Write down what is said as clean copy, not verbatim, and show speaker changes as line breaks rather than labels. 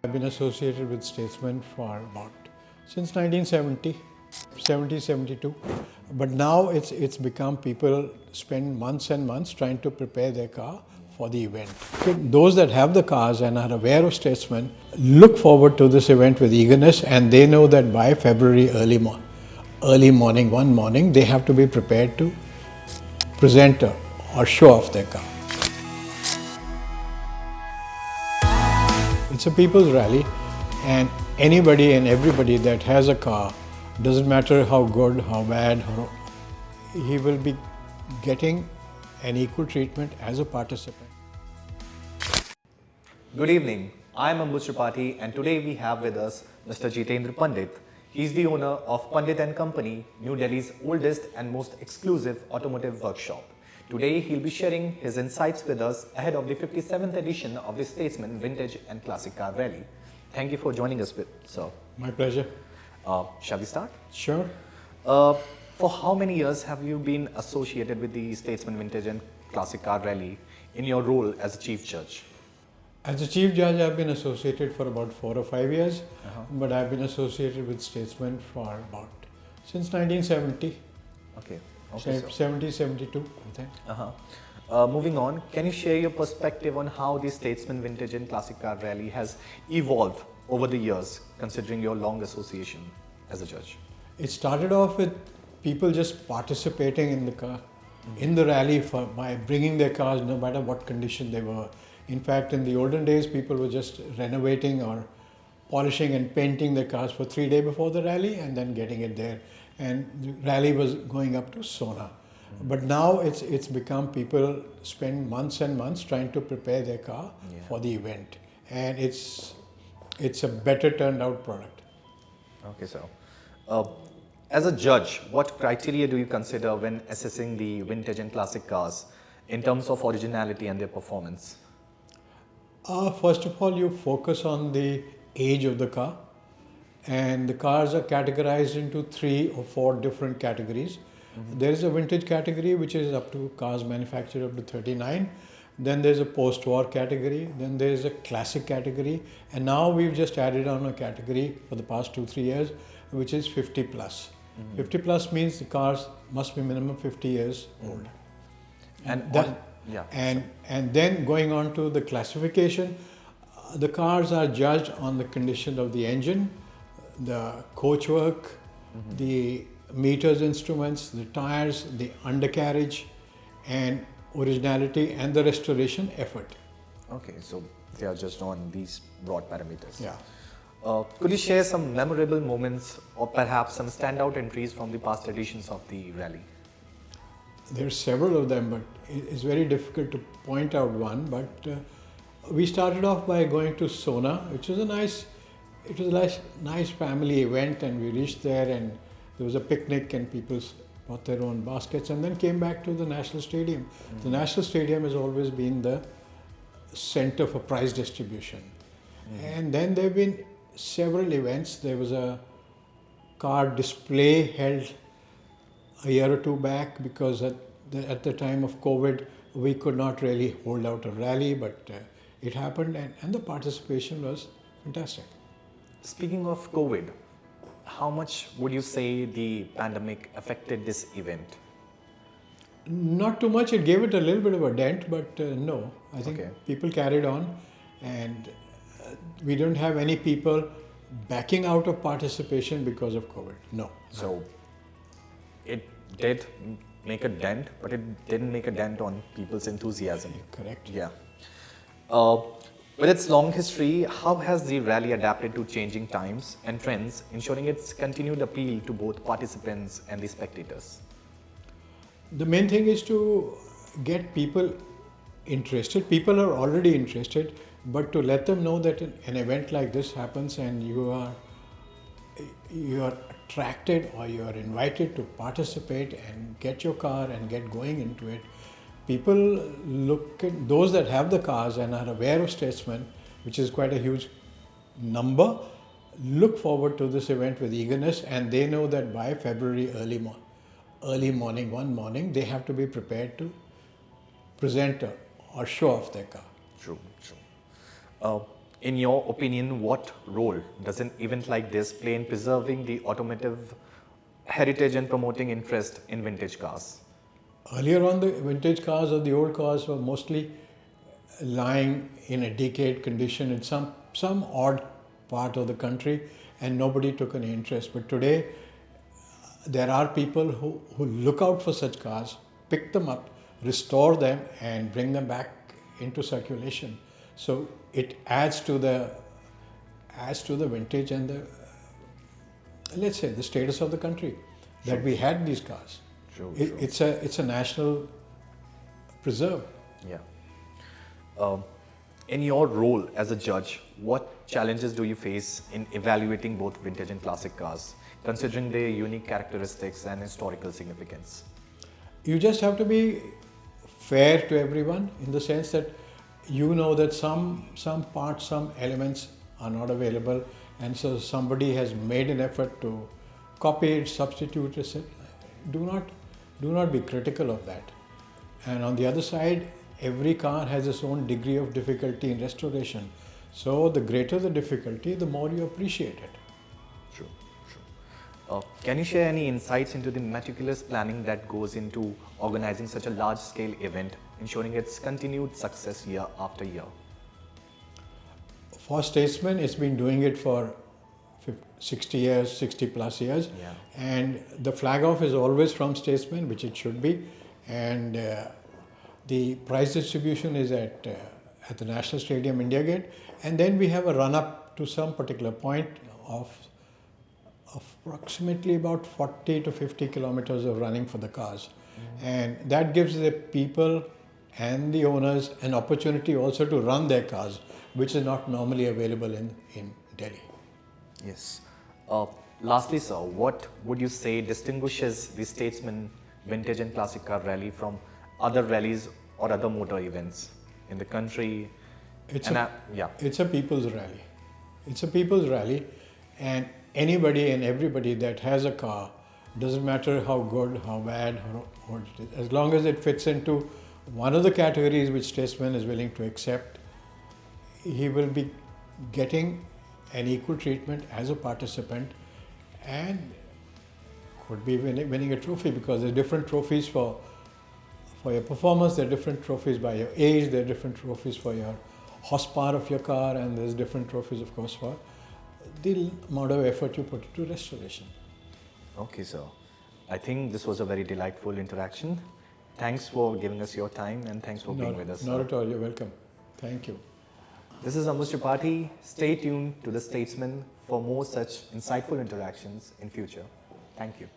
I've been associated with Statesman for since 1970, 72. But now it's become people spend months and months trying to prepare their car for the event. Those that have the cars and are aware of Statesman look forward to this event with eagerness, and they know that by February early morning, one morning, they have to be prepared to present or show off their car. It's a people's rally, and anybody and everybody that has a car, doesn't matter how good, how bad, he will be getting an equal treatment as a participant.
Good evening. I am Ambuj Tripathi, and today we have with us Mr. Jitendra Pandit. He is the owner of Pandit & Company, New Delhi's oldest and most exclusive automotive workshop. Today, he'll be sharing his insights with us ahead of the 57th edition of the Statesman Vintage and Classic Car Rally. Thank you for joining us, sir.
My pleasure.
Shall we start?
Sure.
For how many years have you been associated with the Statesman Vintage and Classic Car Rally in your role as a chief judge?
As a chief judge, I've been associated for about 4 or 5 years, but I've been associated with Statesman for since 1970.
Okay.
70, 72, I think.
Moving on, can you share your perspective on how the Statesman Vintage and Classic Car Rally has evolved over the years, considering your long association as a judge?
It started off with people just participating in the car, in the rally by bringing their cars no matter what condition they were. In fact, in the olden days, people were just renovating or polishing and painting their cars for 3 days before the rally and then getting it there. And the rally was going up to Sona. But now it's become people spend months and months trying to prepare their car for the event. And it's a better turned out product.
Okay, so as a judge, what criteria do you consider when assessing the vintage and classic cars in terms of originality and their performance?
First of all, you focus on the age of the car. And the cars are categorized into 3 or 4 different categories. There is a vintage category, which is up to cars manufactured up to 39. Then there's a post-war category. Then there's a classic category. And now we've just added on a category for the past 2-3 years, which is 50 plus. 50 plus means the cars must be minimum 50 years old. And then going on to the classification, the cars are judged on the condition of the engine, the coachwork, the meters instruments, the tires, the undercarriage, and originality and the restoration effort.
Okay, so they are just on these broad parameters.
Yeah.
Could you share some memorable moments or perhaps some standout entries from the past editions of the rally?
There are several of them, but it's very difficult to point out one. But we started off by going to Sona, which was a nice family event, and we reached there and there was a picnic and people brought their own baskets and then came back to the National Stadium. The National Stadium has always been the center for prize distribution. And then there have been several events. There was a car display held a year or 2 back because at the time of COVID, we could not really hold out a rally, but it happened and the participation was fantastic.
Speaking of COVID, how much would you say the pandemic affected this event?
Not too much. It gave it a little bit of a dent, but no. I think people carried on, and we don't have any people backing out of participation because of COVID. No.
So it did make a dent, but it didn't make a dent on people's enthusiasm.
Correct.
Yeah. With its long history, how has the rally adapted to changing times and trends, ensuring its continued appeal to both participants and the spectators?
The main thing is to get people interested. People are already interested, but to let them know that an event like this happens and you are attracted or you are invited to participate and get your car and get going into it. People look at those that have the cars and are aware of Statesman, which is quite a huge number, look forward to this event with eagerness, and they know that by February early morning, one morning, they have to be prepared to present or show off their car.
True. In your opinion, what role does an event like this play in preserving the automotive heritage and promoting interest in vintage cars?
Earlier on, the vintage cars or the old cars were mostly lying in a decayed condition in some odd part of the country, and nobody took any interest. But today, there are people who look out for such cars, pick them up, restore them, and bring them back into circulation. So it adds to the vintage and the, let's say, the status of the country that we had these cars.
True.
It's a national preserve.
Yeah. In your role as a judge, what challenges do you face in evaluating both vintage and classic cars, considering their unique characteristics and historical significance?
You just have to be fair to everyone in the sense that you know that some parts, some elements are not available, and so somebody has made an effort to copy it, substitute it. Do not be critical of that. And on the other side, every car has its own degree of difficulty in restoration. So the greater the difficulty, the more you appreciate it.
True. Can you share any insights into the meticulous planning that goes into organizing such a large-scale event, ensuring its continued success year after year?
For Statesman, it's been doing it for 60 years, 60 plus years.
Yeah.
And the flag off is always from Statesman, which it should be. And the prize distribution is at the National Stadium, India Gate. And then we have a run-up to some particular point of approximately about 40 to 50 kilometers of running for the cars. And that gives the people and the owners an opportunity also to run their cars, which is not normally available in Delhi.
Yes. Lastly, sir, what would you say distinguishes the Statesman Vintage and Classic Car Rally from other rallies or other motor events in the country?
It's a people's rally. It's a people's rally, and anybody and everybody that has a car, doesn't matter how good, how bad, what it is, as long as it fits into one of the categories which Statesman is willing to accept, he will be getting an equal treatment as a participant and could be winning a trophy, because there are different trophies for your performance, there are different trophies by your age, there are different trophies for your horsepower of your car, and there's different trophies, of course, for the amount of effort you put into restoration.
Okay, sir. I think this was a very delightful interaction. Thanks for giving us your time, and thanks for being with us.
Not at all, you're welcome. Thank you.
This is Ambuj Tripathi. Stay tuned to The Statesman for more such insightful interactions in future. Thank you.